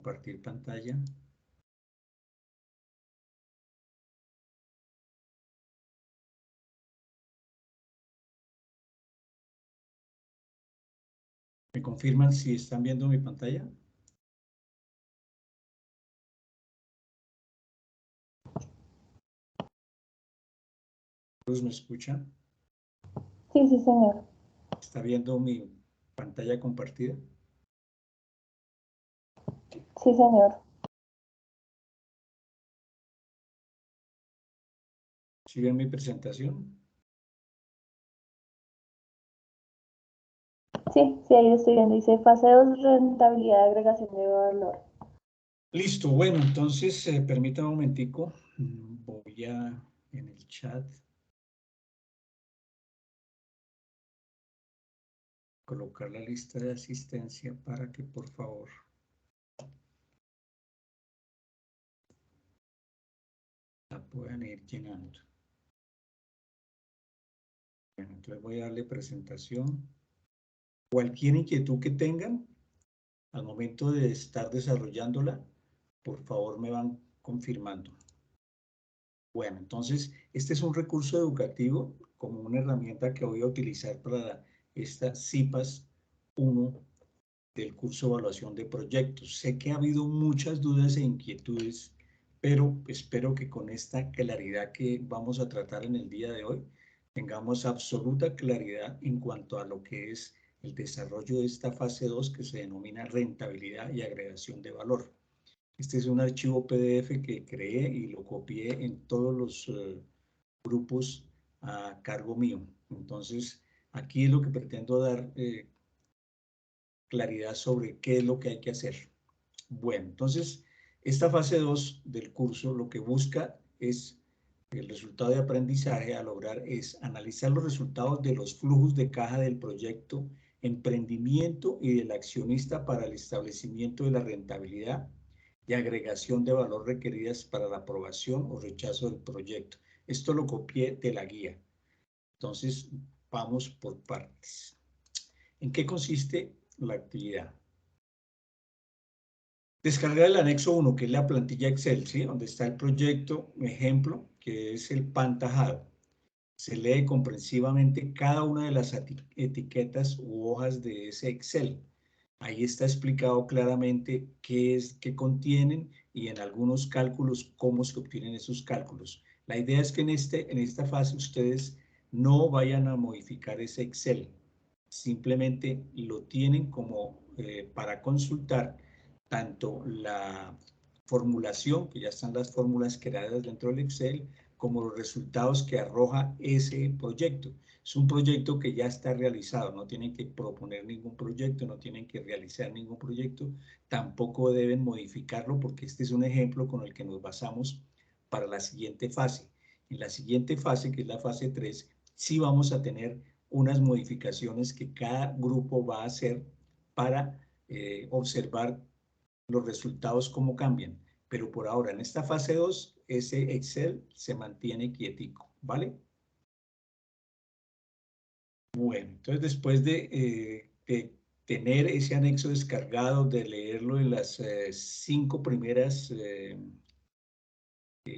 Compartir pantalla. ¿Me confirman si están viendo mi pantalla? ¿Luz me escucha? Sí, sí, señor. ¿Está viendo mi pantalla compartida? Sí, señor. ¿Sí ven mi presentación? Sí, sí, ahí estoy viendo. Dice fase 2, rentabilidad de agregación de valor. Listo, bueno, entonces permítame un momentico. Voy a en el chat colocar la lista de asistencia para que por favor la puedan ir llenando. Bueno, entonces voy a darle presentación. Cualquier inquietud que tengan al momento de estar desarrollándola, por favor me van confirmando. Bueno, entonces este es un recurso educativo como una herramienta que voy a utilizar para esta CIPAS 1 del curso de evaluación de proyectos. Sé que ha habido muchas dudas e inquietudes, pero espero que con esta claridad que vamos a tratar en el día de hoy, tengamos absoluta claridad en cuanto a lo que es el desarrollo de esta fase 2 que se denomina rentabilidad y agregación de valor. Este es un archivo PDF que creé y lo copié en todos los grupos a cargo mío. Entonces, aquí es lo que pretendo dar claridad sobre qué es lo que hay que hacer. Bueno, entonces, esta fase 2 del curso lo que busca es el resultado de aprendizaje a lograr es analizar los resultados de los flujos de caja del proyecto, emprendimiento y del accionista para el establecimiento de la rentabilidad y agregación de valor requeridas para la aprobación o rechazo del proyecto. Esto lo copié de la guía. Entonces, vamos por partes. ¿En qué consiste la actividad? Descargar el anexo 1, que es la plantilla Excel, ¿sí? Donde está el proyecto ejemplo, que es el pan tajado. Se lee comprensivamente cada una de las etiquetas u hojas de ese Excel. Ahí está explicado claramente qué contienen y en algunos cálculos cómo se obtienen esos cálculos. La idea es que en esta fase ustedes no vayan a modificar ese Excel. Simplemente lo tienen como para consultar tanto la formulación, que ya están las fórmulas creadas dentro del Excel, como los resultados que arroja ese proyecto. Es un proyecto que ya está realizado, no tienen que proponer ningún proyecto, no tienen que realizar ningún proyecto, tampoco deben modificarlo porque este es un ejemplo con el que nos basamos para la siguiente fase. En la siguiente fase, que es la fase 3, sí vamos a tener unas modificaciones que cada grupo va a hacer para observar los resultados cómo cambian. Pero por ahora, en esta fase 2, ese Excel se mantiene quietico, ¿vale? Bueno, entonces después de tener ese anexo descargado, de leerlo en las 5 primeras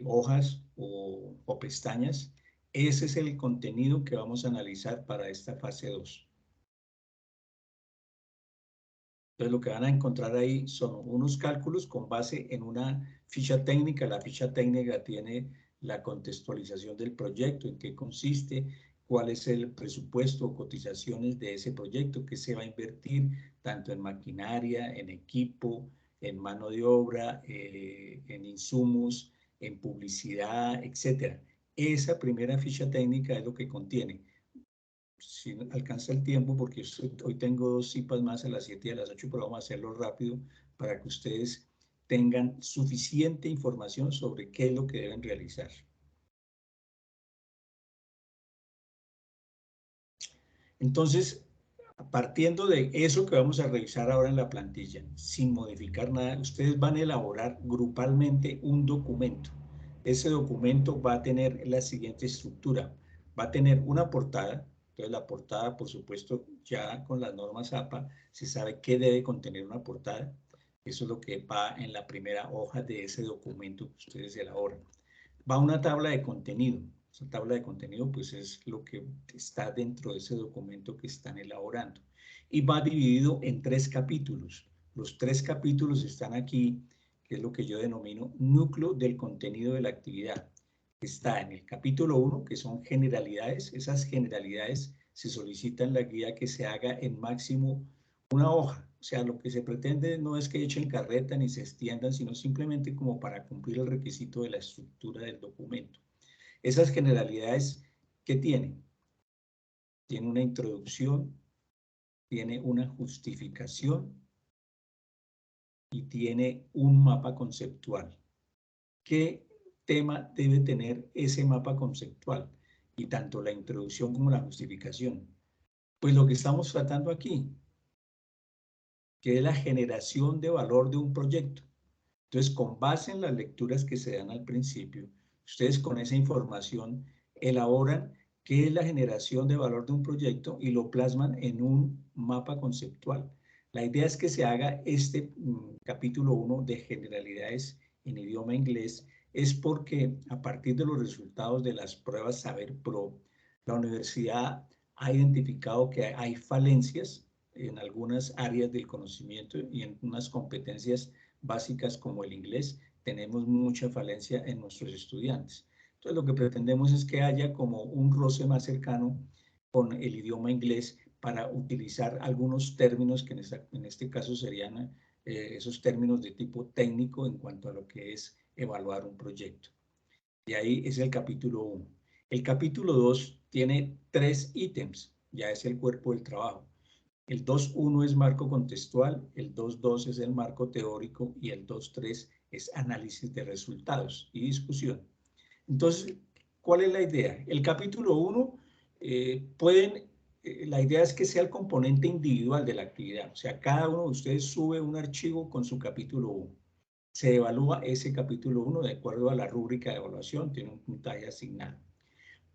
hojas o pestañas, ese es el contenido que vamos a analizar para esta fase 2. Entonces lo que van a encontrar ahí son unos cálculos con base en una ficha técnica. La ficha técnica tiene la contextualización del proyecto, en qué consiste, cuál es el presupuesto o cotizaciones de ese proyecto, qué se va a invertir tanto en maquinaria, en equipo, en mano de obra, en insumos, en publicidad, etc. Esa primera ficha técnica es lo que contiene. Si alcanza el tiempo, porque hoy tengo 2 CIPAS más a las 7 y a las 8, pero vamos a hacerlo rápido para que ustedes tengan suficiente información sobre qué es lo que deben realizar. Entonces, partiendo de eso que vamos a revisar ahora en la plantilla, sin modificar nada, ustedes van a elaborar grupalmente un documento. Ese documento va a tener la siguiente estructura. Va a tener una portada. Entonces la portada, por supuesto, ya con las normas APA, se sabe qué debe contener una portada. Eso es lo que va en la primera hoja de ese documento que ustedes elaboran. Va una tabla de contenido. Esa tabla de contenido pues es lo que está dentro de ese documento que están elaborando. Y va dividido en 3 capítulos. Los 3 capítulos están aquí, que es lo que yo denomino núcleo del contenido de la actividad. Está en el capítulo 1, que son generalidades. Esas generalidades se solicita en la guía que se haga en máximo una hoja. O sea, lo que se pretende no es que echen carreta ni se extiendan, sino simplemente como para cumplir el requisito de la estructura del documento. Esas generalidades, ¿qué tienen? Tiene una introducción, tiene una justificación y tiene un mapa conceptual. ¿Qué tema debe tener ese mapa conceptual? Y tanto la introducción como la justificación. Pues lo que estamos tratando aquí, que es la generación de valor de un proyecto. Entonces, con base en las lecturas que se dan al principio, ustedes con esa información elaboran qué es la generación de valor de un proyecto y lo plasman en un mapa conceptual. La idea es que se haga este capítulo 1 de generalidades en idioma inglés, es porque a partir de los resultados de las pruebas Saber Pro, la universidad ha identificado que hay falencias en algunas áreas del conocimiento y en unas competencias básicas como el inglés, tenemos mucha falencia en nuestros estudiantes. Entonces lo que pretendemos es que haya como un roce más cercano con el idioma inglés para utilizar algunos términos que en este caso serían esos términos de tipo técnico en cuanto a lo que es evaluar un proyecto. Y ahí es el capítulo 1. El capítulo 2 tiene 3 ítems, ya es el cuerpo del trabajo. El 2.1 es marco contextual, el 2.2 es el marco teórico y el 2.3 es análisis de resultados y discusión. Entonces, ¿cuál es la idea? El capítulo 1 la idea es que sea el componente individual de la actividad. O sea, cada uno de ustedes sube un archivo con su capítulo 1. Se evalúa ese capítulo 1 de acuerdo a la rúbrica de evaluación, tiene un puntaje asignado.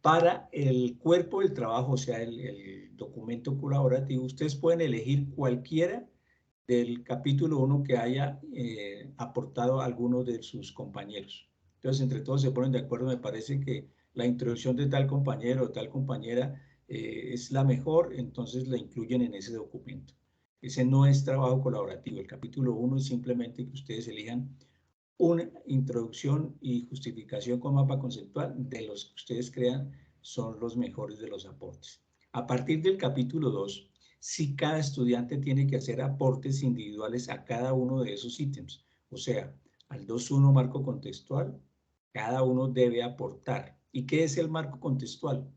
Para el cuerpo del trabajo, o sea, el documento colaborativo, ustedes pueden elegir cualquiera del capítulo 1 que haya aportado a alguno de sus compañeros. Entonces, entre todos se ponen de acuerdo. Me parece que la introducción de tal compañero o tal compañera es la mejor, entonces la incluyen en ese documento. Ese no es trabajo colaborativo. El capítulo 1 es simplemente que ustedes elijan una introducción y justificación con mapa conceptual de los que ustedes crean son los mejores de los aportes. A partir del capítulo 2, sí cada estudiante tiene que hacer aportes individuales a cada uno de esos ítems. O sea, al 2.1 marco contextual, cada uno debe aportar. ¿Y qué es el marco contextual?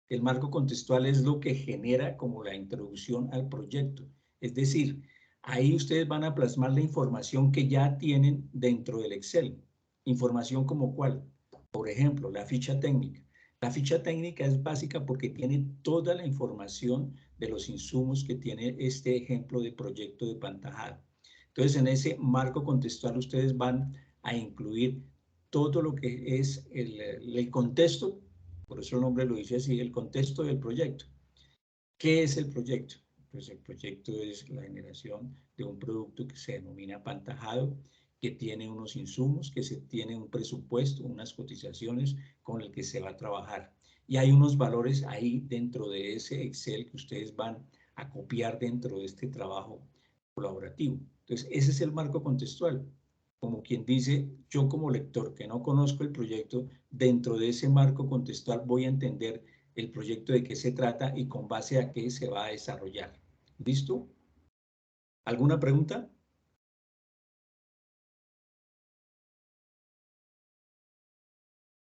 El marco contextual es lo que genera como la introducción al proyecto. Es decir, ahí ustedes van a plasmar la información que ya tienen dentro del Excel. Información como cuál. Por ejemplo, la ficha técnica. La ficha técnica es básica porque tiene toda la información de los insumos que tiene este ejemplo de proyecto de pantajado. Entonces, en ese marco contextual ustedes van a incluir todo lo que es el contexto, por eso el nombre lo dice así, el contexto del proyecto. ¿Qué es el proyecto? Pues el proyecto es la generación de un producto que se denomina pantajado, que tiene unos insumos, que se tiene un presupuesto, unas cotizaciones con el que se va a trabajar. Y hay unos valores ahí dentro de ese Excel que ustedes van a copiar dentro de este trabajo colaborativo. Entonces, ese es el marco contextual. Como quien dice, yo como lector que no conozco el proyecto, dentro de ese marco contextual voy a entender el proyecto de qué se trata y con base a qué se va a desarrollar. ¿Listo? ¿Alguna pregunta?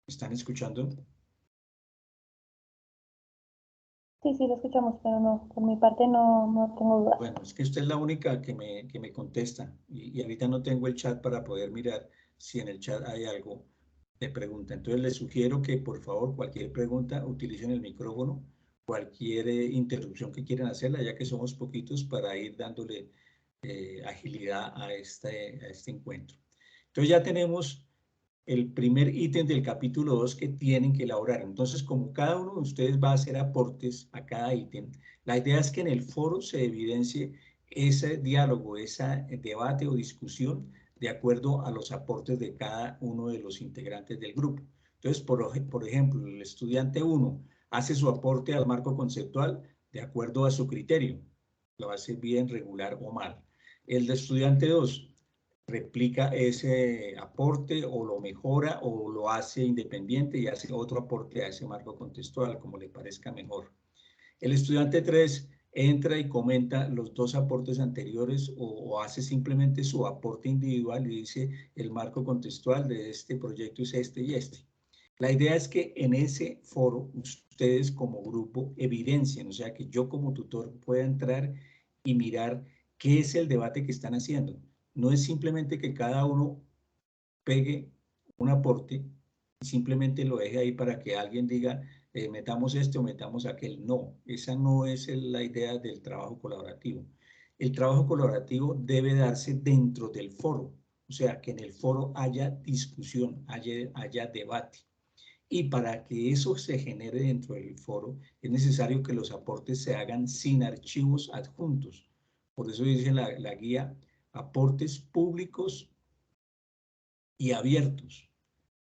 ¿Están escuchando? Sí, sí, lo escuchamos, pero no, por mi parte no tengo dudas. Bueno, es que usted es la única que me contesta y ahorita no tengo el chat para poder mirar si en el chat hay algo de pregunta. Entonces les sugiero que por favor cualquier pregunta utilicen el micrófono, cualquier interrupción que quieran hacerla, ya que somos poquitos para ir dándole agilidad a este encuentro. Entonces ya tenemos el primer ítem del capítulo 2 que tienen que elaborar. Entonces, como cada uno de ustedes va a hacer aportes a cada ítem, la idea es que en el foro se evidencie ese diálogo, ese debate o discusión de acuerdo a los aportes de cada uno de los integrantes del grupo. Entonces, por ejemplo, el estudiante 1 hace su aporte al marco conceptual de acuerdo a su criterio. Lo hace bien, regular o mal. El de estudiante 2 replica ese aporte o lo mejora o lo hace independiente y hace otro aporte a ese marco contextual, como le parezca mejor. El estudiante 3 entra y comenta los dos aportes anteriores o hace simplemente su aporte individual y dice el marco contextual de este proyecto es este y este. La idea es que en ese foro ustedes como grupo evidencien, o sea, que yo como tutor pueda entrar y mirar qué es el debate que están haciendo. No es simplemente que cada uno pegue un aporte y simplemente lo deje ahí para que alguien diga, metamos este o metamos aquel. No, esa no es la idea del trabajo colaborativo. El trabajo colaborativo debe darse dentro del foro, o sea, que en el foro haya discusión, haya debate. Y para que eso se genere dentro del foro, es necesario que los aportes se hagan sin archivos adjuntos. Por eso dice la guía, aportes públicos y abiertos.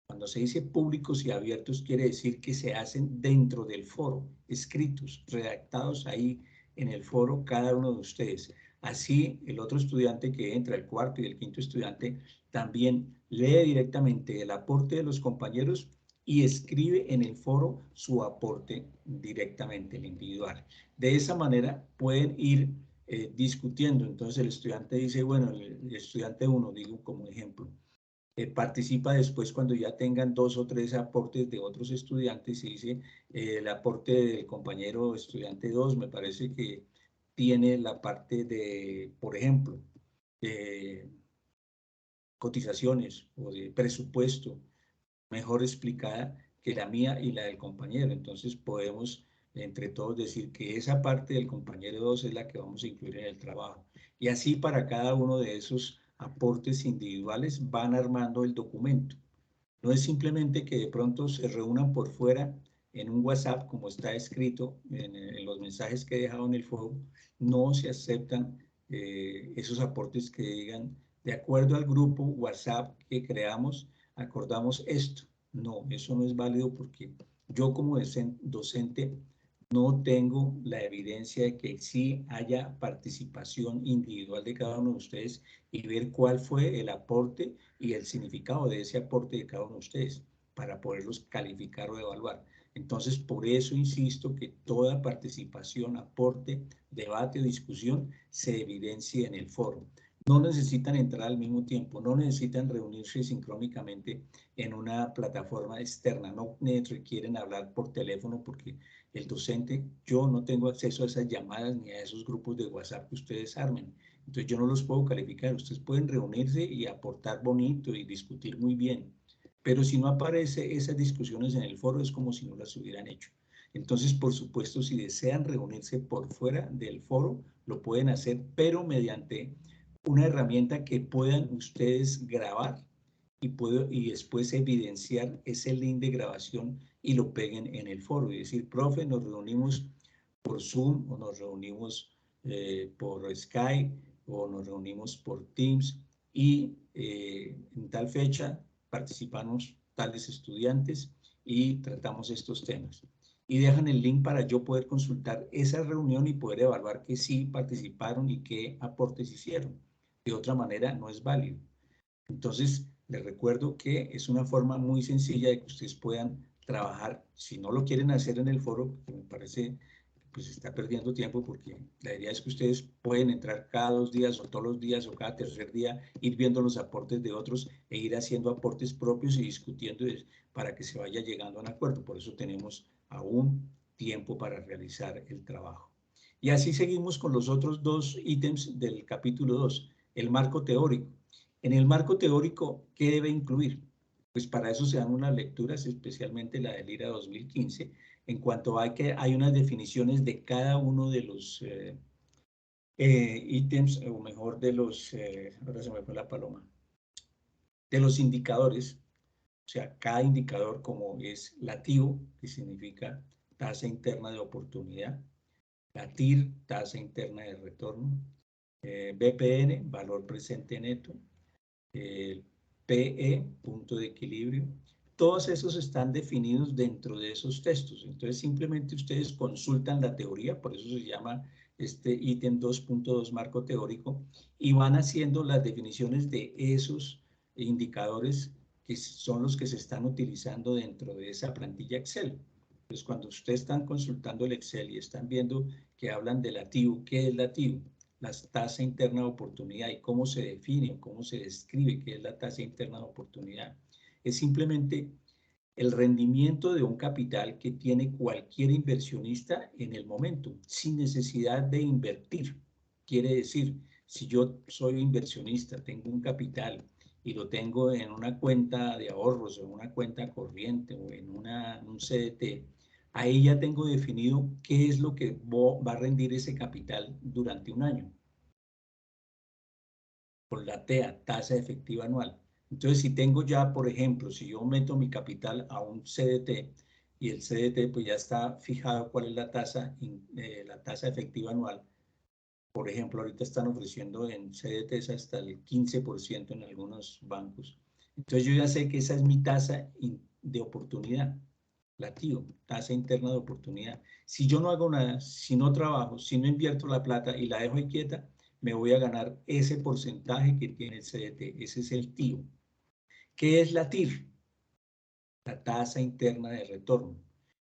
Cuando se dice públicos y abiertos, quiere decir que se hacen dentro del foro, escritos, redactados ahí en el foro cada uno de ustedes. Así, el otro estudiante que entra, el cuarto y el quinto estudiante, también lee directamente el aporte de los compañeros y escribe en el foro su aporte directamente, el individual. De esa manera pueden ir discutiendo. Entonces el estudiante dice, bueno, el estudiante 1, digo como ejemplo, participa después cuando ya tengan 2 o 3 aportes de otros estudiantes y dice el aporte del compañero estudiante 2 me parece que tiene la parte de, por ejemplo, de cotizaciones o de presupuesto mejor explicada que la mía y la del compañero. Entonces podemos entre todos decir que esa parte del compañero 2 es la que vamos a incluir en el trabajo. Y así para cada uno de esos aportes individuales van armando el documento. No es simplemente que de pronto se reúnan por fuera en un WhatsApp, como está escrito en los mensajes que he dejado en el foro, no se aceptan esos aportes que digan, de acuerdo al grupo WhatsApp que creamos, acordamos esto. No, eso no es válido porque yo como docente no tengo la evidencia de que sí haya participación individual de cada uno de ustedes y ver cuál fue el aporte y el significado de ese aporte de cada uno de ustedes para poderlos calificar o evaluar. Entonces, por eso insisto que toda participación, aporte, debate o discusión se evidencie en el foro. No necesitan entrar al mismo tiempo, no necesitan reunirse sincrónicamente en una plataforma externa, no requieren hablar por teléfono porque el docente, yo no tengo acceso a esas llamadas ni a esos grupos de WhatsApp que ustedes armen. Entonces yo no los puedo calificar. Ustedes pueden reunirse y aportar bonito y discutir muy bien. Pero si no aparece esas discusiones en el foro es como si no las hubieran hecho. Entonces, por supuesto, si desean reunirse por fuera del foro, lo pueden hacer, pero mediante una herramienta que puedan ustedes grabar y después evidenciar ese link de grabación y lo peguen en el foro y decir, profe, nos reunimos por Zoom o nos reunimos por Skype o nos reunimos por Teams y en tal fecha participamos tales estudiantes y tratamos estos temas. Y dejan el link para yo poder consultar esa reunión y poder evaluar que sí participaron y qué aportes hicieron. De otra manera no es válido. Entonces, les recuerdo que es una forma muy sencilla de que ustedes puedan trabajar. Si no lo quieren hacer en el foro, que me parece pues está perdiendo tiempo porque la idea es que ustedes pueden entrar cada 2 días o todos los días o cada tercer día, ir viendo los aportes de otros e ir haciendo aportes propios y discutiendo para que se vaya llegando a un acuerdo. Por eso tenemos aún tiempo para realizar el trabajo. Y así seguimos con los otros 2 ítems del capítulo 2, el marco teórico. En el marco teórico, ¿qué debe incluir? Pues para eso se dan unas lecturas, especialmente la del IRA 2015, en cuanto a que hay unas definiciones de cada uno de los ítems, o mejor de los, ahora se me fue la paloma, de los indicadores, o sea, cada indicador como es la TIO, que significa tasa interna de oportunidad, la TIR, tasa interna de retorno, BPN, valor presente neto, PE, punto de equilibrio. Todos esos están definidos dentro de esos textos. Entonces, simplemente ustedes consultan la teoría, por eso se llama este ítem 2.2 marco teórico, y van haciendo las definiciones de esos indicadores que son los que se están utilizando dentro de esa plantilla Excel. Entonces, cuando ustedes están consultando el Excel y están viendo que hablan de la TIU, ¿qué es la TIU? La tasa interna de oportunidad y cómo se define o cómo se describe qué es la tasa interna de oportunidad. Es simplemente el rendimiento de un capital que tiene cualquier inversionista en el momento, sin necesidad de invertir. Quiere decir, si yo soy inversionista, tengo un capital y lo tengo en una cuenta de ahorros, en una cuenta corriente o en un CDT, ahí ya tengo definido qué es lo que va a rendir ese capital durante un año. Por la TEA, tasa efectiva anual. Entonces, si tengo ya, por ejemplo, si yo meto mi capital a un CDT y el CDT pues ya está fijado cuál es la tasa efectiva anual. Por ejemplo, ahorita están ofreciendo en CDTs hasta el 15% en algunos bancos. Entonces, yo ya sé que esa es mi tasa de oportunidad, la TIO, tasa interna de oportunidad. Si yo no hago nada, si no trabajo, si no invierto la plata y la dejo ahí quieta, me voy a ganar ese porcentaje que tiene el CDT. Ese es el TIO. ¿Qué es la TIR? La tasa interna de retorno.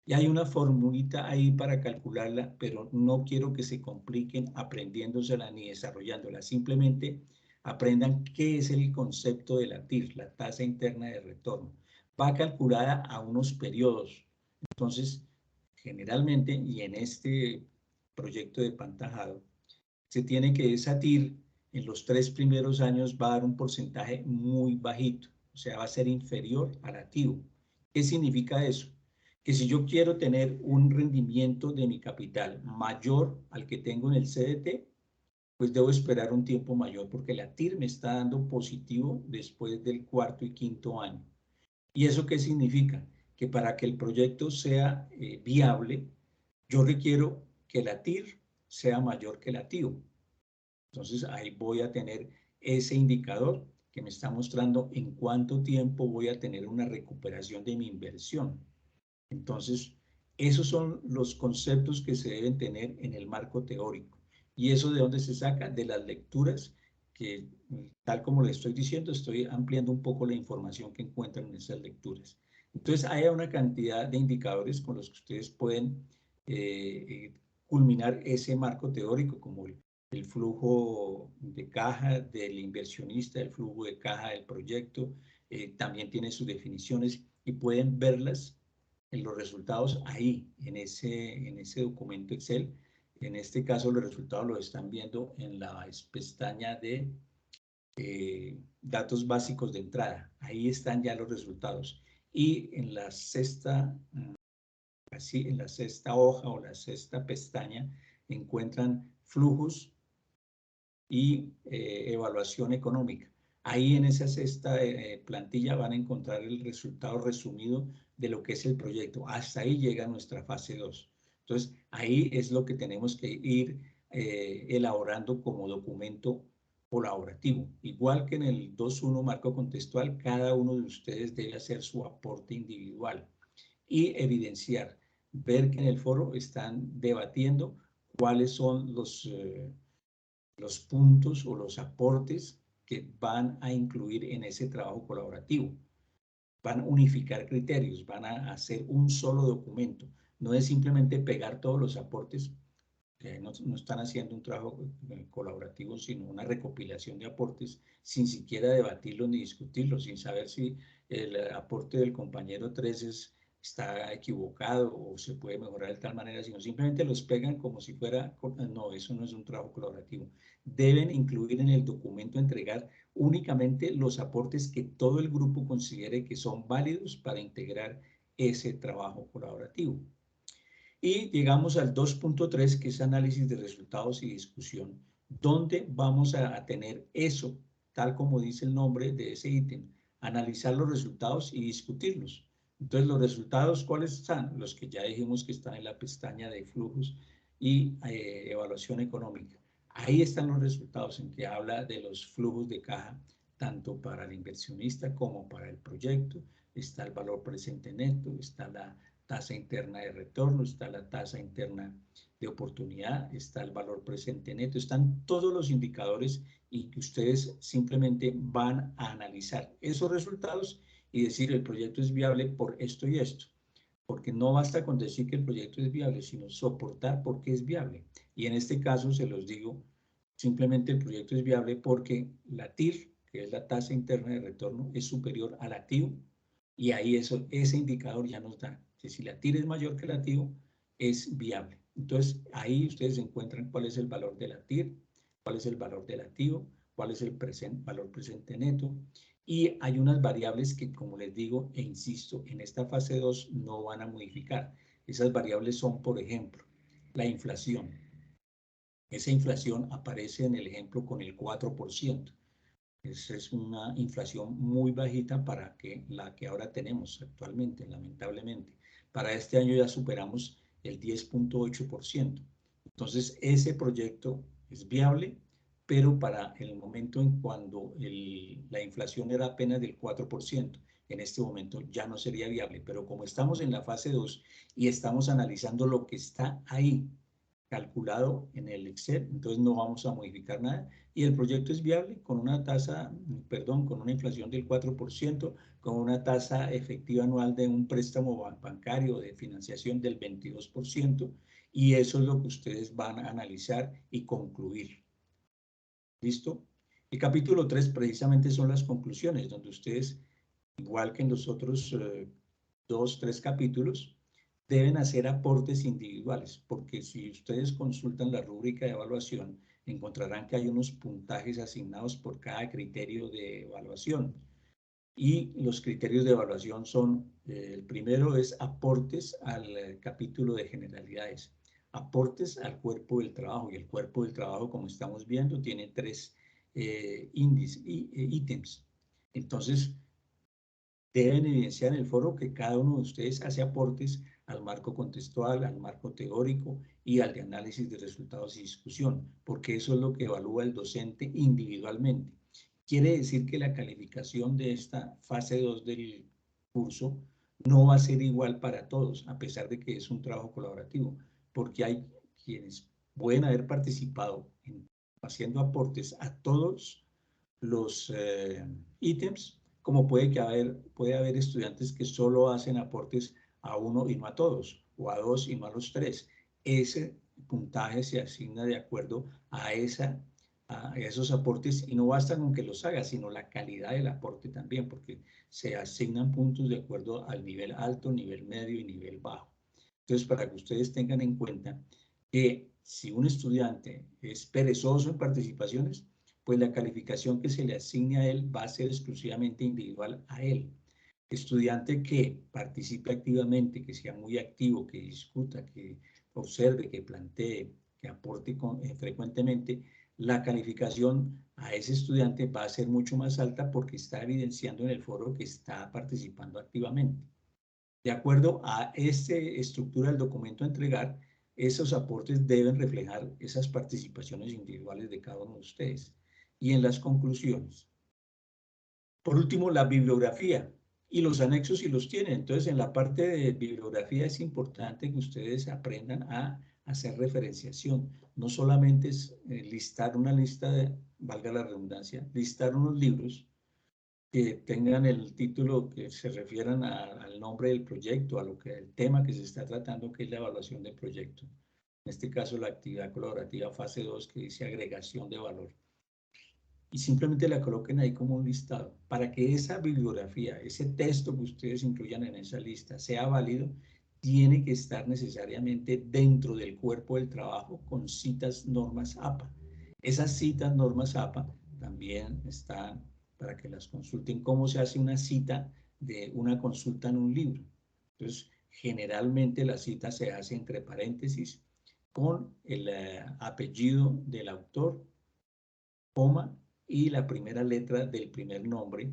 Y hay una formulita ahí para calcularla, pero no quiero que se compliquen aprendiéndosela ni desarrollándola. Simplemente aprendan qué es el concepto de la TIR, la tasa interna de retorno. Va calculada a unos periodos. Entonces, generalmente, y en este proyecto de Pantajado, se tiene que esa TIR en los 3 primeros años va a dar un porcentaje muy bajito, o sea, va a ser inferior al activo. ¿Qué significa eso? Que si yo quiero tener un rendimiento de mi capital mayor al que tengo en el CDT, pues debo esperar un tiempo mayor porque la TIR me está dando positivo después del cuarto y quinto año. ¿Y eso qué significa? Que para que el proyecto sea viable, yo requiero que la TIR sea mayor que la TIO. Entonces ahí voy a tener ese indicador que me está mostrando en cuánto tiempo voy a tener una recuperación de mi inversión. Entonces, esos son los conceptos que se deben tener en el marco teórico. ¿Y eso de dónde se saca? De las lecturas que, tal como le estoy diciendo, estoy ampliando un poco la información que encuentran en esas lecturas. Entonces, hay una cantidad de indicadores con los que ustedes pueden culminar ese marco teórico, como el flujo de caja del inversionista, el flujo de caja del proyecto, también tiene sus definiciones y pueden verlas en los resultados ahí, en ese documento Excel. En este caso, los resultados los están viendo en la pestaña de datos básicos de entrada. Ahí están ya los resultados. Y en la sexta, así, en la sexta hoja o la sexta pestaña, encuentran flujos y evaluación económica. Ahí en esa sexta plantilla van a encontrar el resultado resumido de lo que es el proyecto. Hasta ahí llega nuestra fase 2. Entonces, ahí es lo que tenemos que ir elaborando como documento colaborativo. Igual que en el 2.1 marco contextual, cada uno de ustedes debe hacer su aporte individual y evidenciar, ver que en el foro están debatiendo cuáles son los puntos o los aportes que van a incluir en ese trabajo colaborativo. Van a unificar criterios, van a hacer un solo documento. No es simplemente pegar todos los aportes, que no están haciendo un trabajo colaborativo, sino una recopilación de aportes sin siquiera debatirlos ni discutirlos, sin saber si el aporte del compañero 3 está equivocado o se puede mejorar de tal manera, sino simplemente los pegan como si fuera, no, eso no es un trabajo colaborativo. Deben incluir en el documento, entregar únicamente los aportes que todo el grupo considere que son válidos para integrar ese trabajo colaborativo. Y llegamos al 2.3, que es análisis de resultados y discusión, donde vamos a tener eso, tal como dice el nombre de ese ítem, analizar los resultados y discutirlos. Entonces, los resultados, ¿cuáles están? Los que ya dijimos que están en la pestaña de flujos y evaluación económica. Ahí están los resultados en que habla de los flujos de caja, tanto para el inversionista como para el proyecto. Está el valor presente neto, está la tasa interna de retorno, está la tasa interna de oportunidad, está el valor presente neto, están todos los indicadores y que ustedes simplemente van a analizar esos resultados y decir el proyecto es viable por esto y esto. Porque no basta con decir que el proyecto es viable, sino soportar por qué es viable. Y en este caso se los digo, simplemente el proyecto es viable porque la TIR, que es la tasa interna de retorno, es superior al activo y ahí ese indicador ya nos da que si la TIR es mayor que el activo, es viable. Entonces ahí ustedes encuentran cuál es el valor de la TIR, cuál es el valor del activo, cuál es el valor presente neto, y hay unas variables que, como les digo e insisto, en esta fase 2 no van a modificar. Esas variables son, por ejemplo, la inflación. Esa inflación aparece en el ejemplo con el 4%. Esa es una inflación muy bajita para la que ahora tenemos actualmente, lamentablemente. Para este año ya superamos el 10.8%. Entonces, ese proyecto es viable, pero para el momento en cuando la inflación era apenas del 4%, en este momento ya no sería viable. Pero como estamos en la fase 2 y estamos analizando lo que está ahí calculado en el Excel, entonces no vamos a modificar nada y el proyecto es viable con una tasa, perdón, con una inflación del 4%, con una tasa efectiva anual de un préstamo bancario de financiación del 22%, y eso es lo que ustedes van a analizar y concluir. ¿Listo? El capítulo 3 precisamente son las conclusiones, donde ustedes, igual que en los otros 2, 3 capítulos, deben hacer aportes individuales, porque si ustedes consultan la rúbrica de evaluación, encontrarán que hay unos puntajes asignados por cada criterio de evaluación. Y los criterios de evaluación son, el primero es aportes al capítulo de generalidades, aportes al cuerpo del trabajo, y el cuerpo del trabajo, como estamos viendo, tiene 3 ítems. Entonces, deben evidenciar en el foro que cada uno de ustedes hace aportes al marco contextual, al marco teórico y al de análisis de resultados y discusión, porque eso es lo que evalúa el docente individualmente. Quiere decir que la calificación de esta fase 2 del curso no va a ser igual para todos, a pesar de que es un trabajo colaborativo, porque hay quienes pueden haber participado haciendo aportes a todos los ítems, como puede haber estudiantes que solo hacen aportes a uno y no a todos, o a 2 y no a los 3. Ese puntaje se asigna de acuerdo a esos aportes, y no basta con que los haga, sino la calidad del aporte también, porque se asignan puntos de acuerdo al nivel alto, nivel medio y nivel bajo. Entonces, para que ustedes tengan en cuenta que si un estudiante es perezoso en participaciones, pues la calificación que se le asigne a él va a ser exclusivamente individual a él. Estudiante que participe activamente, que sea muy activo, que discuta, que observe, que plantee, que aporte frecuentemente, la calificación a ese estudiante va a ser mucho más alta porque está evidenciando en el foro que está participando activamente. De acuerdo a esta estructura del documento a entregar, esos aportes deben reflejar esas participaciones individuales de cada uno de ustedes. Y en las conclusiones. Por último, la bibliografía y los anexos si los tienen. Entonces, en la parte de bibliografía es importante que ustedes aprendan a hacer referenciación. No solamente es listar una lista valga la redundancia, listar unos libros que tengan el título que se refieran al nombre del proyecto, el tema que se está tratando, que es la evaluación del proyecto. En este caso, la actividad colaborativa fase 2, que dice agregación de valor. Y simplemente la coloquen ahí como un listado. Para que esa bibliografía, ese texto que ustedes incluyan en esa lista sea válido, tiene que estar necesariamente dentro del cuerpo del trabajo con citas normas APA. Esas citas normas APA también están para que las consulten cómo se hace una cita de una consulta en un libro. Entonces, generalmente la cita se hace entre paréntesis con el apellido del autor, coma, y la primera letra del primer nombre,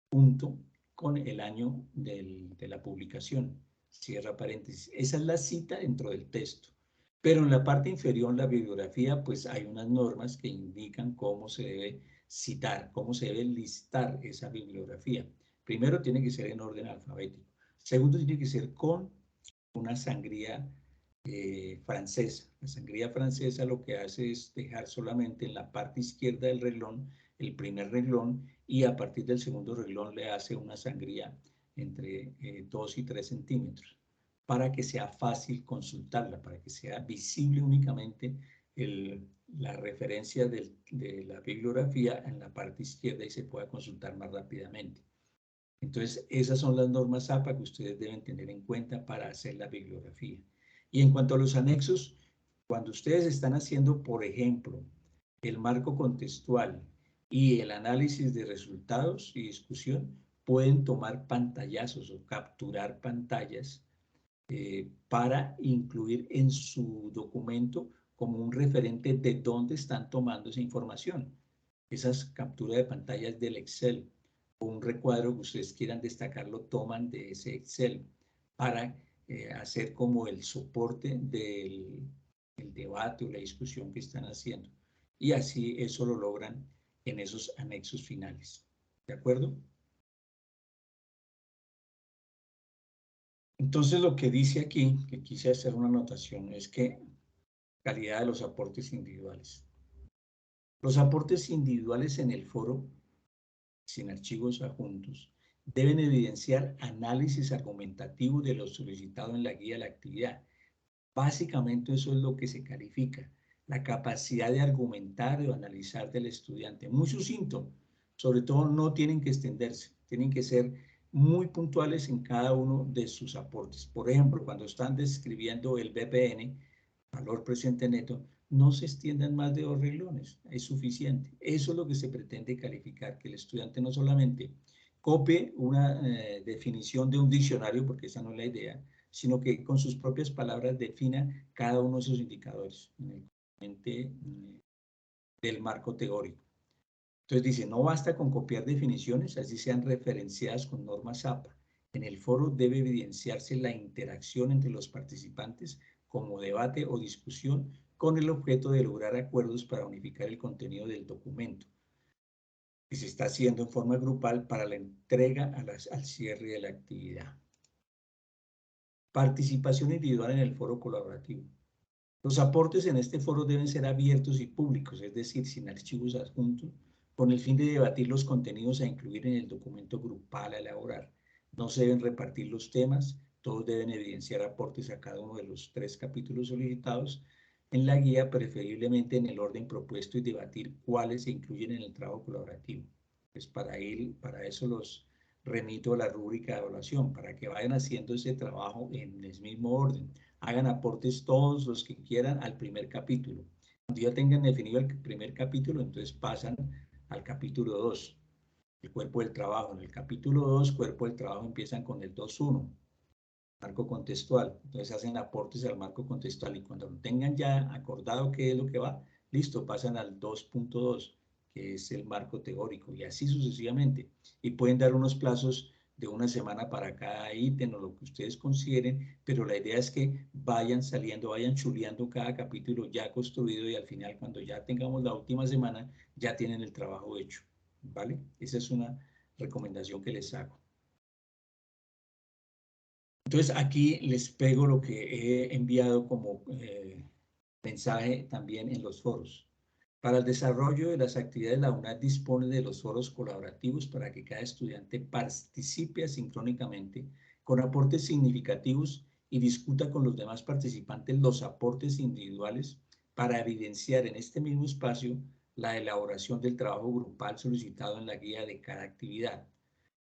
punto, con el año de la publicación, cierra paréntesis. Esa es la cita dentro del texto. Pero en la parte inferior, la bibliografía, pues hay unas normas que indican cómo se debe citar, cómo se debe listar esa bibliografía. Primero, tiene que ser en orden alfabético. Segundo, tiene que ser con una sangría francesa. La sangría francesa lo que hace es dejar solamente en la parte izquierda del reglón el primer reglón, y a partir del segundo reglón le hace una sangría entre 2 y 3 centímetros para que sea fácil consultarla, para que sea visible únicamente la referencia de la bibliografía en la parte izquierda y se pueda consultar más rápidamente. Entonces, esas son las normas APA que ustedes deben tener en cuenta para hacer la bibliografía. Y en cuanto a los anexos, cuando ustedes están haciendo, por ejemplo, el marco contextual y el análisis de resultados y discusión, pueden tomar pantallazos o capturar pantallas para incluir en su documento como un referente de dónde están tomando esa información. Esas capturas de pantallas del Excel o un recuadro que ustedes quieran destacar lo toman de ese Excel para hacer como el soporte del debate o la discusión que están haciendo. Y así eso lo logran en esos anexos finales. ¿De acuerdo? Entonces lo que dice aquí, que quise hacer una anotación, es que calidad de los aportes individuales. Los aportes individuales en el foro, sin archivos adjuntos, deben evidenciar análisis argumentativo de lo solicitado en la guía de la actividad. Básicamente eso es lo que se califica, la capacidad de argumentar o analizar del estudiante. Muy sucinto, sobre todo no tienen que extenderse, tienen que ser muy puntuales en cada uno de sus aportes. Por ejemplo, cuando están describiendo el BPN, valor presente neto, no se extiendan más de 2 renglones, es suficiente. Eso es lo que se pretende calificar, que el estudiante no solamente copie una definición de un diccionario, porque esa no es la idea, sino que con sus propias palabras defina cada uno de esos indicadores en el componente del marco teórico. Entonces dice, no basta con copiar definiciones, así sean referenciadas con normas APA. En el foro debe evidenciarse la interacción entre los participantes como debate o discusión con el objeto de lograr acuerdos para unificar el contenido del documento, que se está haciendo en forma grupal para la entrega al cierre de la actividad. Participación individual en el foro colaborativo. Los aportes en este foro deben ser abiertos y públicos, es decir, sin archivos adjuntos, con el fin de debatir los contenidos a incluir en el documento grupal a elaborar. No se deben repartir los temas, todos deben evidenciar aportes a cada uno de los 3 capítulos solicitados en la guía, preferiblemente en el orden propuesto, y debatir cuáles se incluyen en el trabajo colaborativo. Pues para eso los remito a la rúbrica de evaluación, para que vayan haciendo ese trabajo en el mismo orden. Hagan aportes todos los que quieran al primer capítulo. Cuando ya tengan definido el primer capítulo, entonces pasan al capítulo 2, el cuerpo del trabajo. En el capítulo 2, cuerpo del trabajo, empiezan con el 2.1, marco contextual. Entonces hacen aportes al marco contextual y cuando lo tengan ya acordado qué es lo que va, listo, pasan al 2.2, que es el marco teórico, y así sucesivamente. Y pueden dar unos plazos de una semana para cada ítem o lo que ustedes consideren, pero la idea es que vayan saliendo, vayan chuleando cada capítulo ya construido, y al final, cuando ya tengamos la última semana, ya tienen el trabajo hecho, ¿vale? Esa es una recomendación que les hago. Entonces aquí les pego lo que he enviado como mensaje también en los foros. Para el desarrollo de las actividades, la UNAD dispone de los foros colaborativos para que cada estudiante participe asincrónicamente con aportes significativos y discuta con los demás participantes los aportes individuales para evidenciar en este mismo espacio la elaboración del trabajo grupal solicitado en la guía de cada actividad.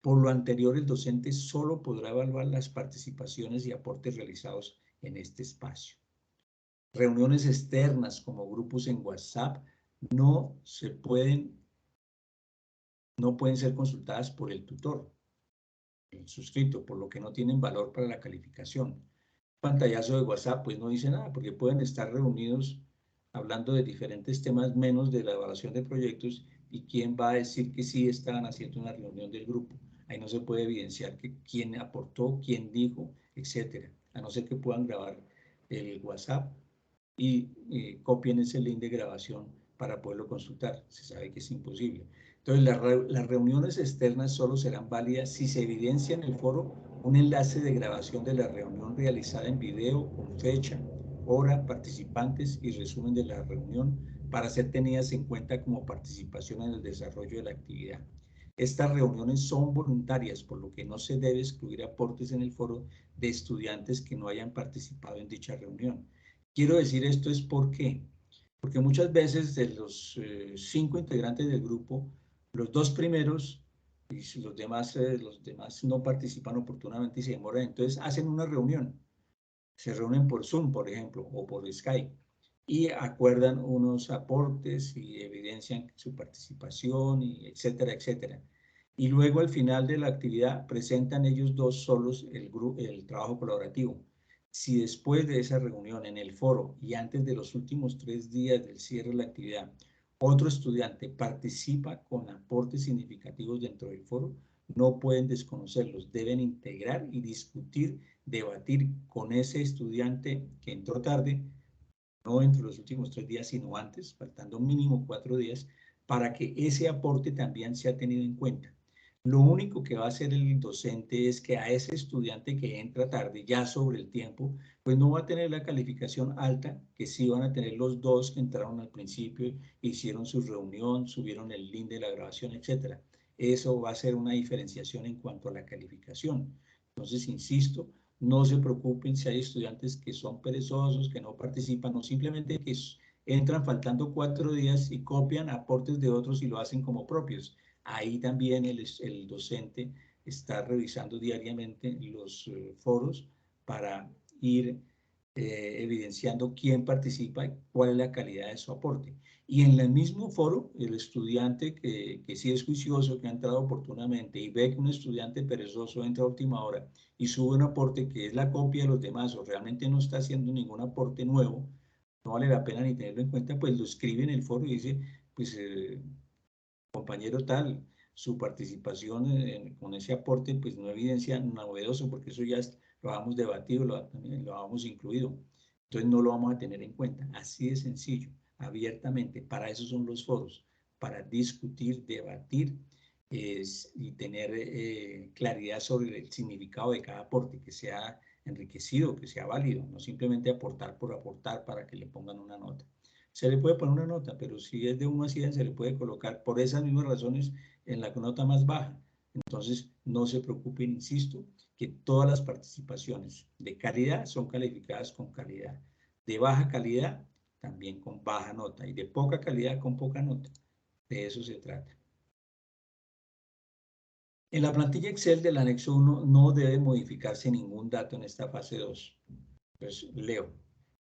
Por lo anterior, el docente solo podrá evaluar las participaciones y aportes realizados en este espacio. Reuniones externas como grupos en WhatsApp no pueden ser consultadas por el tutor, el suscrito, por lo que no tienen valor para la calificación. Pantallazo de WhatsApp pues no dice nada, porque pueden estar reunidos hablando de diferentes temas menos de la evaluación de proyectos, y quién va a decir que sí estaban haciendo una reunión del grupo. Ahí no se puede evidenciar que quién aportó, quién dijo, etcétera, a no ser que puedan grabar el WhatsApp y copien ese link de grabación para poderlo consultar. Se sabe que es imposible. Entonces, las reuniones externas solo serán válidas si se evidencia en el foro un enlace de grabación de la reunión realizada en video con fecha, hora, participantes y resumen de la reunión para ser tenidas en cuenta como participación en el desarrollo de la actividad. Estas reuniones son voluntarias, por lo que no se debe excluir aportes en el foro de estudiantes que no hayan participado en dicha reunión. Quiero decir esto es porque muchas veces de los 5 integrantes del grupo, los 2 primeros y los demás no participan oportunamente y se demoran, entonces hacen una reunión, se reúnen por Zoom, por ejemplo, o por Skype, y acuerdan unos aportes y evidencian su participación, y etcétera, etcétera. Y luego al final de la actividad presentan ellos dos solos el trabajo colaborativo. Si después de esa reunión en el foro y antes de los últimos 3 días del cierre de la actividad, otro estudiante participa con aportes significativos dentro del foro, no pueden desconocerlos, deben integrar y discutir, debatir con ese estudiante que entró tarde, no entre los últimos 3 días, sino antes, faltando mínimo 4 días, para que ese aporte también sea tenido en cuenta. Lo único que va a hacer el docente es que a ese estudiante que entra tarde, ya sobre el tiempo, pues no va a tener la calificación alta que sí van a tener los dos que entraron al principio, hicieron su reunión, subieron el link de la grabación, etc. Eso va a ser una diferenciación en cuanto a la calificación. Entonces, insisto, no se preocupen si hay estudiantes que son perezosos, que no participan o simplemente que entran faltando 4 días y copian aportes de otros y lo hacen como propios. Ahí también el docente está revisando diariamente los foros para ir evidenciando quién participa y cuál es la calidad de su aporte. Y en el mismo foro, el estudiante que sí es juicioso, que ha entrado oportunamente y ve que un estudiante perezoso entra a última hora y sube un aporte que es la copia de los demás o realmente no está haciendo ningún aporte nuevo, no vale la pena ni tenerlo en cuenta, pues lo escribe en el foro y dice, pues compañero tal, su participación con ese aporte pues no evidencia novedoso porque eso ya lo habíamos debatido, lo habíamos incluido, entonces no lo vamos a tener en cuenta, así de sencillo, abiertamente, para eso son los foros, para discutir, debatir y tener claridad sobre el significado de cada aporte, que sea enriquecido, que sea válido, no simplemente aportar por aportar para que le pongan una nota. Se le puede poner una nota, pero si es de 1 a 100 se le puede colocar por esas mismas razones en la nota más baja. Entonces, no se preocupen, insisto, que todas las participaciones de calidad son calificadas con calidad. De baja calidad, también con baja nota. Y de poca calidad, con poca nota. De eso se trata. En la plantilla Excel del anexo 1 no debe modificarse ningún dato en esta fase 2. Entonces, leo.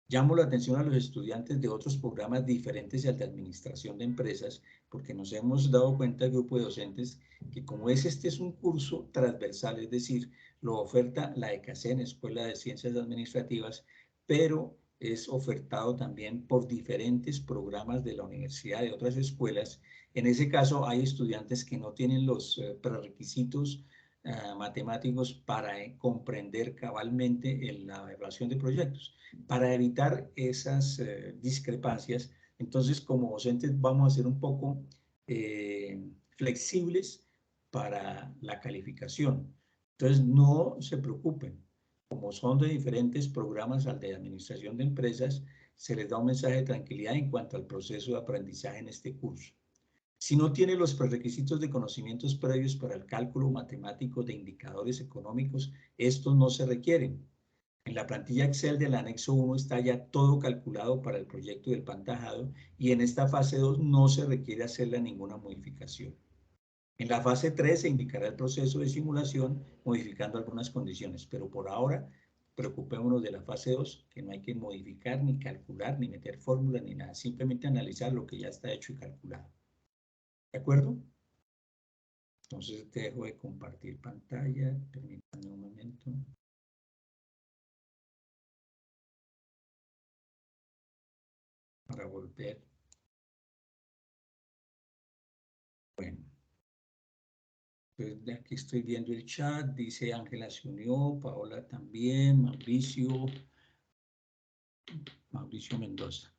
Llamo la atención a los estudiantes de otros programas diferentes al de administración de empresas, porque nos hemos dado cuenta, el grupo de docentes, que como este es un curso transversal, es decir, lo oferta la ECACEN, Escuela de Ciencias Administrativas, pero es ofertado también por diferentes programas de la universidad, de otras escuelas. En ese caso, hay estudiantes que no tienen los prerequisitos matemáticos para comprender cabalmente la evaluación de proyectos. Para evitar esas discrepancias, entonces como docentes vamos a ser un poco flexibles para la calificación. Entonces no se preocupen, como son de diferentes programas al de administración de empresas, se les da un mensaje de tranquilidad en cuanto al proceso de aprendizaje en este curso. Si no tiene los prerequisitos de conocimientos previos para el cálculo matemático de indicadores económicos, estos no se requieren. En la plantilla Excel del anexo 1 está ya todo calculado para el proyecto del pantajado y en esta fase 2 no se requiere hacerle ninguna modificación. En la fase 3 se indicará el proceso de simulación modificando algunas condiciones, pero por ahora preocupémonos de la fase 2, que no hay que modificar, ni calcular, ni meter fórmulas, ni nada, simplemente analizar lo que ya está hecho y calculado. ¿De acuerdo? Entonces te dejo de compartir pantalla, permítanme un momento. Para volver. Bueno, entonces aquí estoy viendo el chat, dice Ángela se unió, Paola también, Mauricio. Mauricio Mendoza.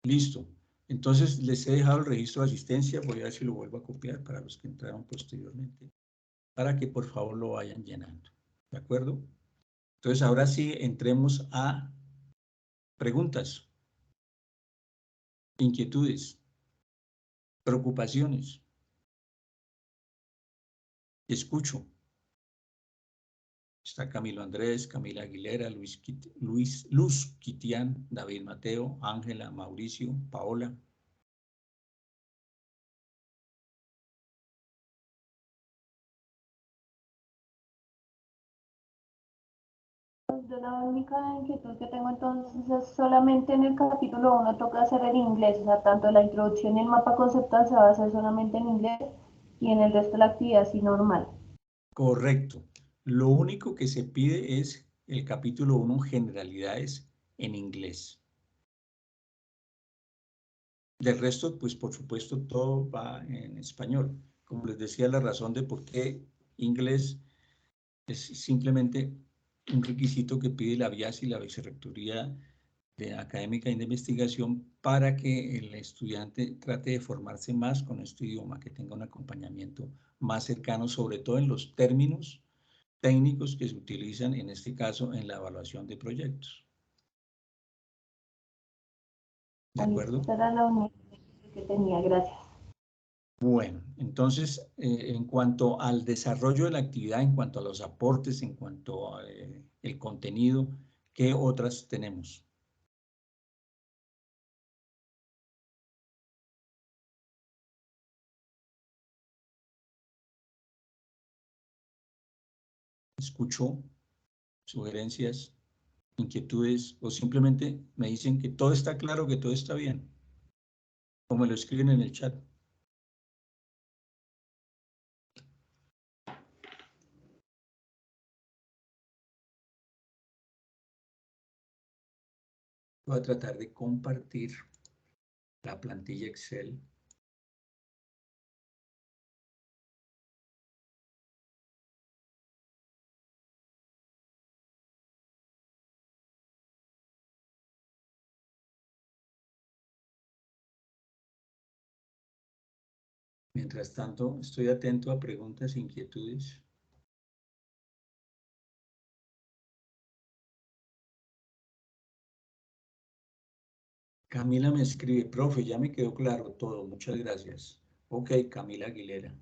Listo. Entonces les he dejado el registro de asistencia. Voy a ver si lo vuelvo a copiar para los que entraron posteriormente, para que por favor lo vayan llenando. ¿De acuerdo? Entonces ahora sí entremos a preguntas, inquietudes, preocupaciones. Escucho. Está Camilo Andrés, Camila Aguilera, Luz Quitián, David Mateo, Ángela, Mauricio, Paola. Yo la única inquietud que tengo entonces es solamente en el capítulo 1 toca hacer en inglés, o sea, tanto la introducción y el mapa conceptual se va a hacer solamente en inglés y en el resto de la actividad sí normal. Correcto. Lo único que se pide es el capítulo 1, generalidades en inglés. Del resto, pues por supuesto, todo va en español. Como les decía, la razón de por qué inglés es simplemente un requisito que pide la VIAS y la Vicerrectoría Académica y de Investigación para que el estudiante trate de formarse más con este idioma, que tenga un acompañamiento más cercano, sobre todo en los términos técnicos que se utilizan, en este caso, en la evaluación de proyectos. ¿De acuerdo? Esta era la única que tenía, gracias. Bueno, entonces, en cuanto al desarrollo de la actividad, en cuanto a los aportes, en cuanto al contenido, ¿qué otras tenemos? Escucho sugerencias, inquietudes, o simplemente me dicen que todo está claro, que todo está bien, o me lo escriben en el chat. Voy a tratar de compartir la plantilla Excel. Mientras tanto, estoy atento a preguntas e inquietudes. Camila me escribe, profe, ya me quedó claro todo, muchas gracias. Ok, Camila Aguilera.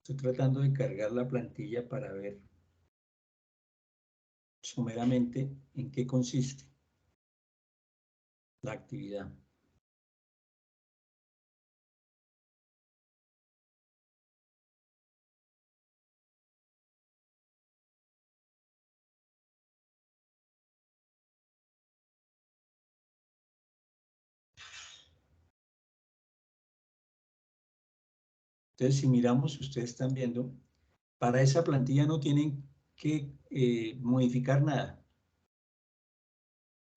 Estoy tratando de cargar la plantilla para ver someramente en qué consiste la actividad. Entonces, si miramos, ustedes están viendo, para esa plantilla no tienen que modificar nada.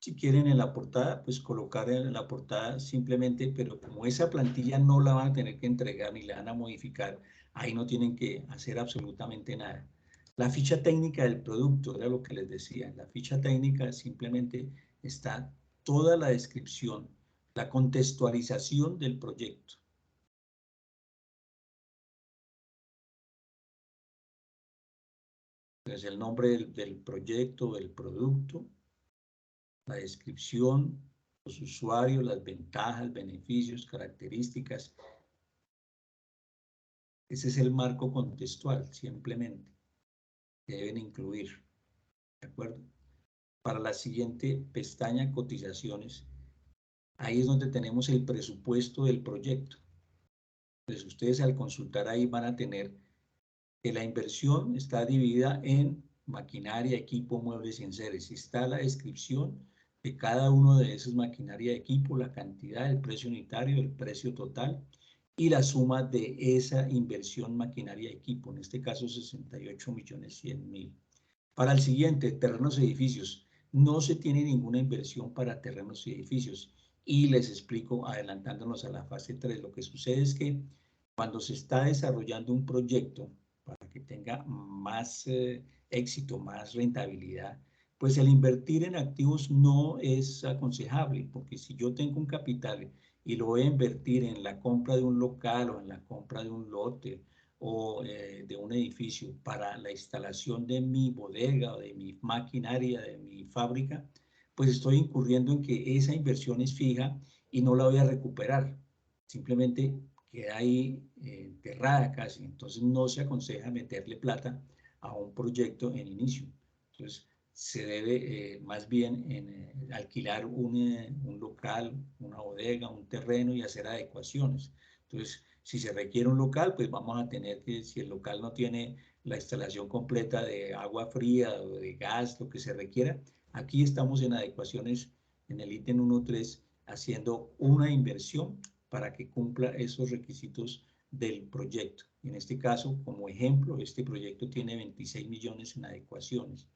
Si quieren en la portada, pues colocar en la portada simplemente, pero como esa plantilla no la van a tener que entregar ni la van a modificar, ahí no tienen que hacer absolutamente nada. La ficha técnica del producto, era lo que les decía, en la ficha técnica simplemente está toda la descripción, la contextualización del proyecto. Entonces, el nombre del proyecto, del producto, la descripción, los usuarios, las ventajas, beneficios, características. Ese es el marco contextual, simplemente, que deben incluir, ¿de acuerdo? Para la siguiente pestaña, cotizaciones, ahí es donde tenemos el presupuesto del proyecto. Entonces, ustedes al consultar ahí van a tener que la inversión está dividida en maquinaria, equipo, muebles y enseres. Está la descripción de cada uno de esos maquinaria, equipo, la cantidad, el precio unitario, el precio total y la suma de esa inversión maquinaria y equipo, en este caso 68.100.000. Para el siguiente, terrenos y edificios, no se tiene ninguna inversión para terrenos y edificios. Y les explico, adelantándonos a la fase 3, lo que sucede es que cuando se está desarrollando un proyecto para que tenga más éxito, más rentabilidad, pues el invertir en activos no es aconsejable, porque si yo tengo un capital y lo voy a invertir en la compra de un local o en la compra de un lote o de un edificio para la instalación de mi bodega o de mi maquinaria, de mi fábrica, pues estoy incurriendo en que esa inversión es fija y no la voy a recuperar. Simplemente queda ahí enterrada casi. Entonces no se aconseja meterle plata a un proyecto en inicio. Entonces se debe más bien alquilar un local, una bodega, un terreno y hacer adecuaciones. Entonces, si se requiere un local, pues vamos a tener que, si el local no tiene la instalación completa de agua fría o de gas, lo que se requiera, aquí estamos en adecuaciones en el ítem 1.3 haciendo una inversión para que cumpla esos requisitos del proyecto. En este caso, como ejemplo, este proyecto tiene 26 millones en adecuaciones.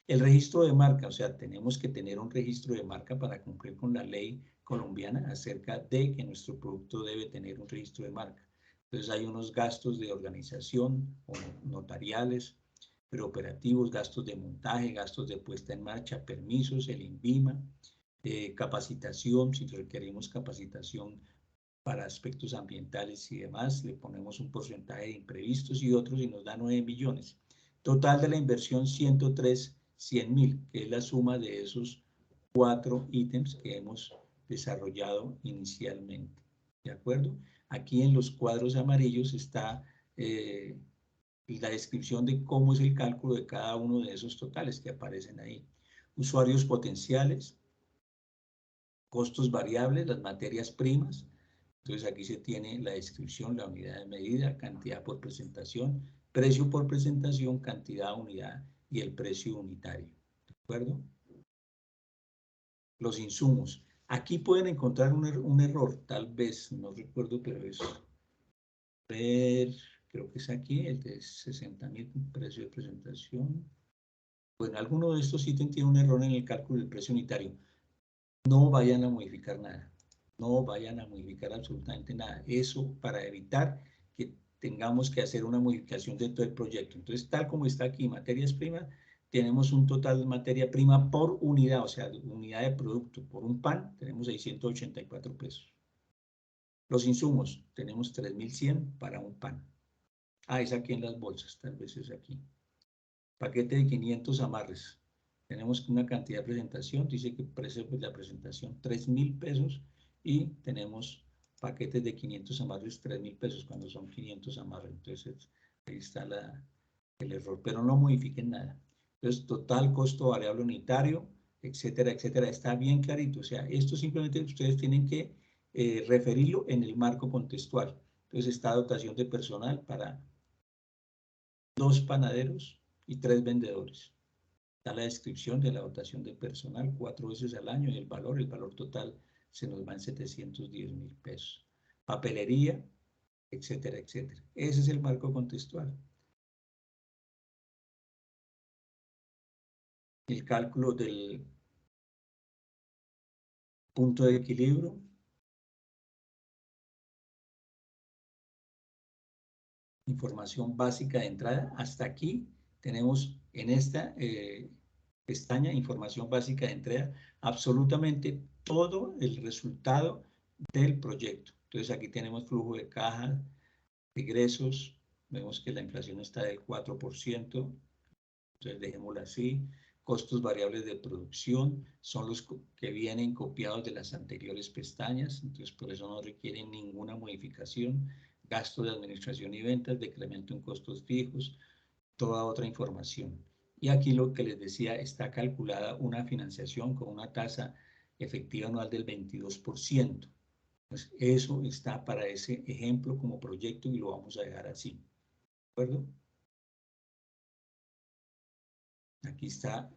El registro de marca, o sea, tenemos que tener un registro de marca para cumplir con la ley colombiana acerca de que nuestro producto debe tener un registro de marca. Entonces hay unos gastos de organización o notariales, preoperativos, gastos de montaje, gastos de puesta en marcha, permisos, el INVIMA, capacitación, si requerimos capacitación para aspectos ambientales y demás, le ponemos un porcentaje de imprevistos y otros y nos da 9 millones. Total de la inversión 103.100.000, que es la suma de esos 4 ítems que hemos desarrollado inicialmente. ¿De acuerdo? Aquí en los cuadros amarillos está la descripción de cómo es el cálculo de cada uno de esos totales que aparecen ahí. Usuarios potenciales, costos variables, las materias primas. Entonces aquí se tiene la descripción, la unidad de medida, cantidad por presentación, precio por presentación, cantidad unidad y el precio unitario. ¿De acuerdo? Los insumos. Aquí pueden encontrar un error, tal vez, no recuerdo, pero es, creo que es aquí, el de 60.000, precio de presentación. Bueno, alguno de estos ítems tiene un error en el cálculo del precio unitario. No vayan a modificar nada. No vayan a modificar absolutamente nada. Eso para evitar que tengamos que hacer una modificación de todo el proyecto. Entonces, tal como está aquí, materias primas, tenemos un total de materia prima por unidad, o sea, unidad de producto. Por un pan tenemos 684 pesos. Los insumos, tenemos 3.100 para un pan. Ah, es aquí en las bolsas, tal vez es aquí. Paquete de 500 amarres. Tenemos una cantidad de presentación, dice que precio de la presentación 3.000 pesos y tenemos paquetes de 500 amarres 3.000 pesos cuando son 500 amarres. Entonces ahí está el error, pero no modifiquen nada. Entonces total costo variable unitario, etcétera, etcétera, está bien clarito. O sea, esto simplemente ustedes tienen que referirlo en el marco contextual. Entonces está dotación de personal para 2 panaderos y 3 vendedores. Está la descripción de la dotación de personal 4 veces al año y el valor total se nos va en 710.000 pesos. Papelería, etcétera, etcétera. Ese es el marco contextual. El cálculo del punto de equilibrio. Información básica de entrada. Hasta aquí tenemos en esta pestaña, información básica de entrada, absolutamente todo el resultado del proyecto. Entonces aquí tenemos flujo de caja, egresos, vemos que la inflación está del 4%, entonces dejémoslo así. Costos variables de producción son los que vienen copiados de las anteriores pestañas, entonces por eso no requieren ninguna modificación. Gasto de administración y ventas, decremento en costos fijos, toda otra información. Y aquí lo que les decía, está calculada una financiación con una tasa efectiva anual del 22%. Pues eso está para ese ejemplo como proyecto y lo vamos a dejar así. ¿De acuerdo? Aquí está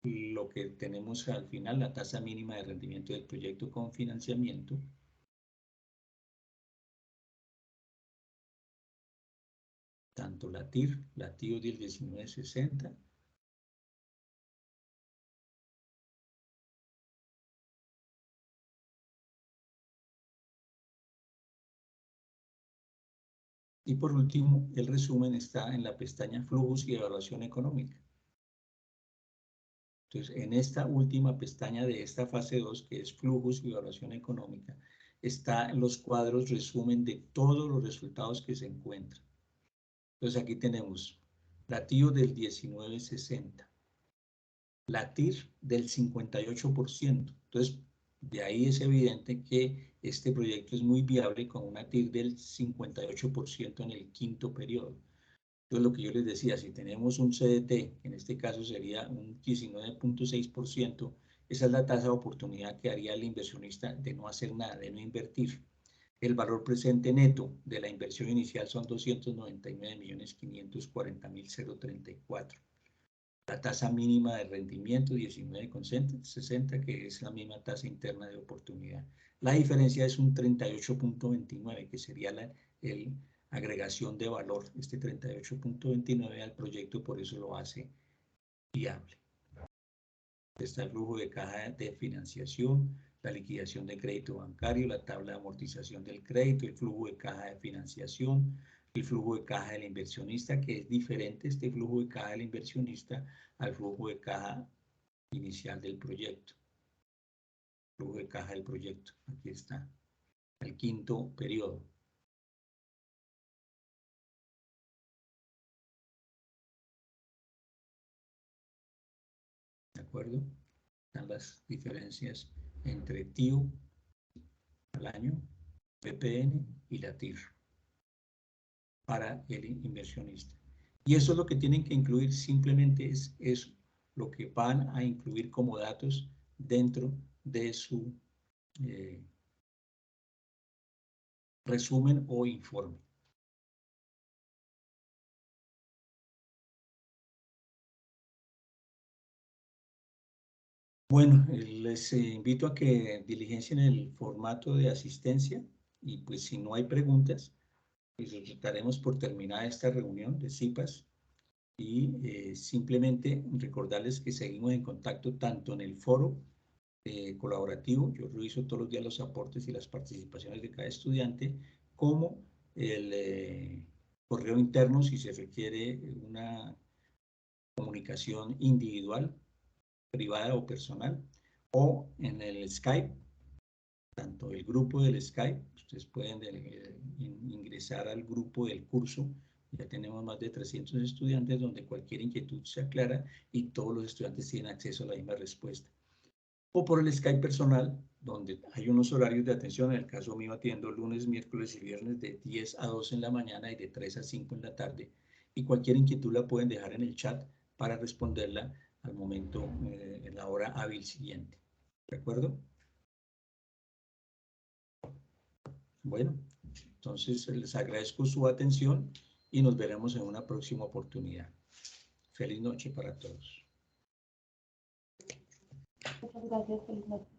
lo que tenemos al final, la tasa mínima de rendimiento del proyecto con financiamiento. tanto la TIR del 1960, y por último, el resumen está en la pestaña Flujos y Evaluación Económica. Entonces, en esta última pestaña de esta fase 2, que es Flujos y Evaluación Económica, están los cuadros resumen de todos los resultados que se encuentran. Entonces, aquí tenemos la TIO del 1960, la TIR del 58%. Entonces, de ahí es evidente que este proyecto es muy viable con una TIR del 58% en el quinto periodo. Entonces, lo que yo les decía, si tenemos un CDT, que en este caso sería un 19.6%, esa es la tasa de oportunidad que haría el inversionista de no hacer nada, de no invertir. El valor presente neto de la inversión inicial son 299.540.034. La tasa mínima de rendimiento 19,60, que es la misma tasa interna de oportunidad. La diferencia es un 38.29, que sería la agregación de valor, este 38.29 al proyecto, por eso lo hace viable. Está el flujo de caja de financiación, la liquidación de crédito bancario, la tabla de amortización del crédito, el flujo de caja de financiación, el flujo de caja del inversionista, que es diferente este flujo de caja del inversionista al flujo de caja inicial del proyecto. Flujo de caja del proyecto, aquí está, el quinto periodo. ¿De acuerdo? Están las diferencias entre TIO al año, PPN y la TIR para el inversionista. Y eso es lo que tienen que incluir, simplemente es eso, lo que van a incluir como datos dentro de su resumen o informe. Bueno, les invito a que diligencien el formato de asistencia y pues si no hay preguntas, pues daremos por terminada esta reunión de CIPAS y simplemente recordarles que seguimos en contacto tanto en el foro colaborativo, yo reviso todos los días los aportes y las participaciones de cada estudiante, como el correo interno si se requiere una comunicación individual, privada o personal, o en el Skype, tanto el grupo del Skype, ustedes pueden ingresar al grupo del curso, ya tenemos más de 300 estudiantes donde cualquier inquietud se aclara y todos los estudiantes tienen acceso a la misma respuesta. O por el Skype personal, donde hay unos horarios de atención, en el caso mío atiendo lunes, miércoles y viernes de 10 a 12 en la mañana y de 3 a 5 en la tarde, y cualquier inquietud la pueden dejar en el chat para responderla al momento, en la hora hábil siguiente. ¿De acuerdo? Bueno, entonces les agradezco su atención y nos veremos en una próxima oportunidad. Feliz noche para todos. Muchas gracias, feliz noche.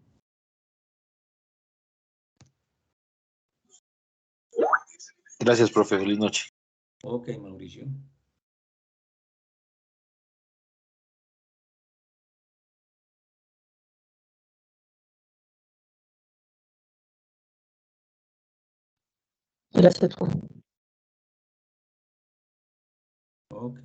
Gracias, profe. Feliz noche. Ok, Mauricio. Gracias, profe. Ok.